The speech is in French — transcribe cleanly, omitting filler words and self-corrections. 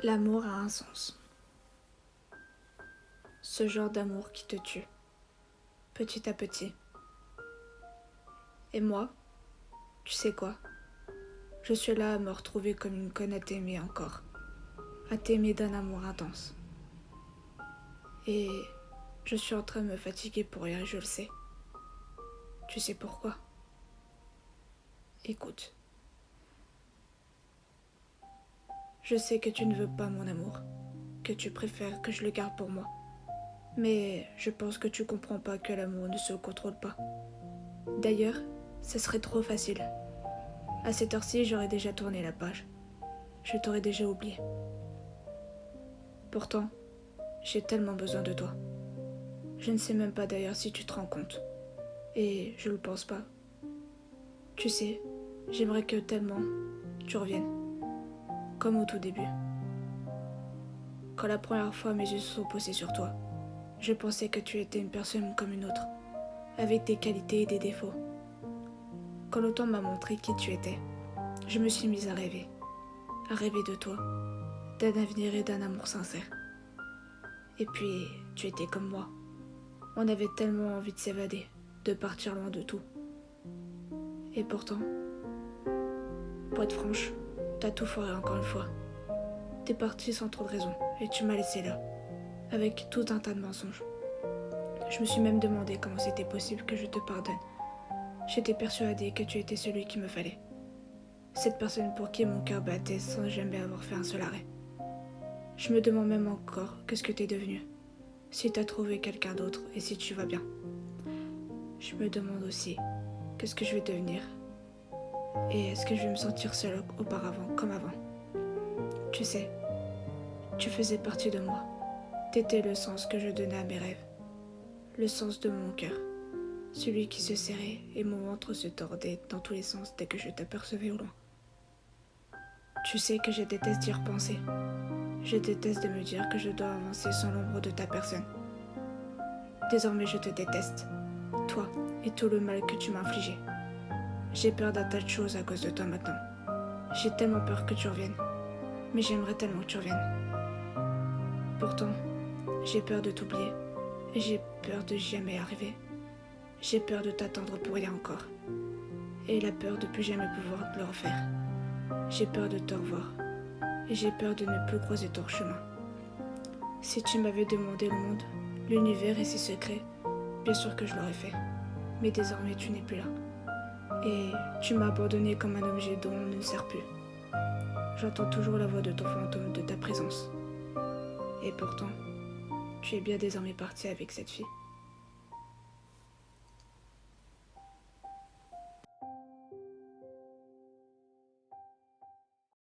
L'amour a un sens. Ce genre d'amour qui te tue, petit à petit. Et moi, tu sais quoi? Je suis là à me retrouver comme une conne à t'aimer encore. À t'aimer d'un amour intense. Et je suis en train de me fatiguer pour rien, je le sais. Tu sais pourquoi? Écoute. Je sais que tu ne veux pas mon amour, que tu préfères que je le garde pour moi. Mais je pense que tu comprends pas que l'amour ne se contrôle pas. D'ailleurs, ce serait trop facile. À cette heure-ci, j'aurais déjà tourné la page. Je t'aurais déjà oublié. Pourtant, j'ai tellement besoin de toi. Je ne sais même pas d'ailleurs si tu te rends compte. Et je le pense pas. Tu sais, j'aimerais que tellement tu reviennes. Comme au tout début. Quand la première fois mes yeux se sont posés sur toi, je pensais que tu étais une personne comme une autre, avec des qualités et des défauts. Quand le temps m'a montré qui tu étais, je me suis mise à rêver de toi, d'un avenir et d'un amour sincère. Et puis, tu étais comme moi. On avait tellement envie de s'évader, de partir loin de tout. Et pourtant, pour être franche, t'as tout foiré encore une fois. T'es parti sans trop de raison, et tu m'as laissé là, avec tout un tas de mensonges. Je me suis même demandé comment c'était possible que je te pardonne. J'étais persuadée que tu étais celui qu'il me fallait. Cette personne pour qui mon cœur battait sans jamais avoir fait un seul arrêt. Je me demande même encore qu'est-ce que t'es devenu. Si t'as trouvé quelqu'un d'autre et si tu vas bien. Je me demande aussi qu'est-ce que je vais devenir. Et est-ce que je vais me sentir seule auparavant comme avant. Tu sais, tu faisais partie de moi. T'étais le sens que je donnais à mes rêves. Le sens de mon cœur. Celui qui se serrait et mon ventre se tordait dans tous les sens dès que je t'apercevais au loin. Tu sais que je déteste d'y repenser. Je déteste de me dire que je dois avancer sans l'ombre de ta personne. Désormais je te déteste, toi et tout le mal que tu m'as infligé. J'ai peur d'un tas de choses à cause de toi maintenant. J'ai tellement peur que tu reviennes, mais j'aimerais tellement que tu reviennes. Pourtant, j'ai peur de t'oublier, et j'ai peur de jamais arriver. J'ai peur de t'attendre pour rien encore, et la peur de plus jamais pouvoir le refaire. J'ai peur de te revoir, et j'ai peur de ne plus croiser ton chemin. Si tu m'avais demandé le monde, l'univers et ses secrets, bien sûr que je l'aurais fait. Mais désormais tu n'es plus là. Et tu m'as abandonné comme un objet dont on ne sert plus. J'entends toujours la voix de ton fantôme, de ta présence. Et pourtant, tu es bien désormais parti avec cette fille.